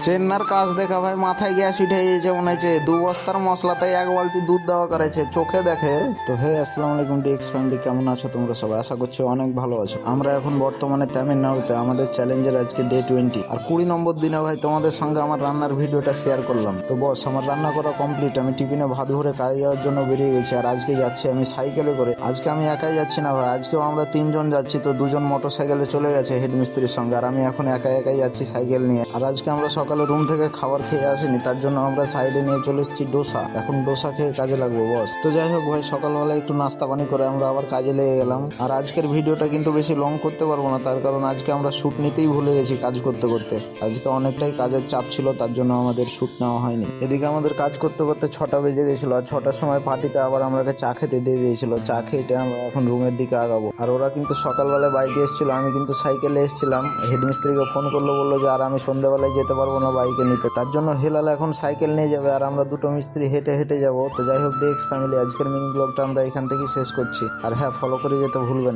চেন্নার কাজ দেখা ভাই মাথায় গ্যাস উঠে গিয়েছে, মনে হচ্ছে 2 বস্তার মশলাতে 1 বালতি দুধ দেওয়া করেছে, চোখে দেখে। তো হে আসসালামু আলাইকুম ডিএক্স ফ্যামিলি, কেমন আছো তোমরা সবাই? আশা করছি অনেক ভালো আছো। আমরা এখন বর্তমানে তামিলনাড়ুতে, আমাদের চ্যালেঞ্জের আজকে ডে 20 আর 20 নম্বর দিনে ভাই তোমাদের সঙ্গে আমার রান্নার ভিডিওটা শেয়ার করলাম। তো বস, আমার রান্না করা কমপ্লিট, আমি টিফিনে ভাত ভরে কাজে যাওয়ার জন্য বেরিয়ে গেছি। আর আজকে যাচ্ছি আমি সাইকেলে করে। আজকে আমি একাই যাচ্ছি না ভাই, আজকেও আমরা 3 জন যাচ্ছি। তো 2 জন মোটর সাইকেলে চলে গেছে হেড মিস্ত্রির সঙ্গে, আর আমি এখন একাই যাচ্ছি সাইকেল নিয়ে। আর আজকে আমরা সকালে রুম থেকে খাবার খেয়ে আসিনি, তার জন্য আমরা সাইডে নিয়ে চলে এসেছি ডোসা। এখন ডোসা খেয়ে কাজে লাগবো বস। তো যাই হোক ভাই, সকালবেলা একটু নাস্তা পানি করে আমরা আবার কাজে লেগে গেলাম। আর আজকের ভিডিওটা কিন্তু বেশি লং করতে পারবো না, তার কারণ আজকে আমরা শুট নিতেই ভুলে গেছি কাজ করতে করতে। আজকে অনেকটাই কাজের চাপ ছিল, তার জন্য আমাদের শুট নেওয়া হয়নি। এদিকে আমাদের কাজ করতে করতে 6টা বেজে গেছিল, আর 6টার সময় পার্টিতে আবার আমাকে চা খেতে দিয়ে দিয়েছিল। চা খেয়ে আমরা এখন রুমের দিকে আগাবো। আর ওরা কিন্তু সকালবেলায় বাইকে এসেছিল, আমি কিন্তু সাইকেলে এসেছিলাম। হেডমিস্ত্রিকে ফোন করলো, বললো যে আর আমি সন্ধ্যাবেলায় যেতে পারবো না বাইকে নিতে, তার জন্য হেলাল এখন সাইকেল নিয়ে যাবে আর আমরা দুটো মিস্ত্রি হেঁটে হেঁটে যাবো। তো যাই হোক ডিএক্স ফ্যামিলি, আজকের মিনি ব্লগটা আমরা এখান থেকেই শেষ করছি। আর হ্যাঁ, ফলো করে যেতে ভুলবেন না।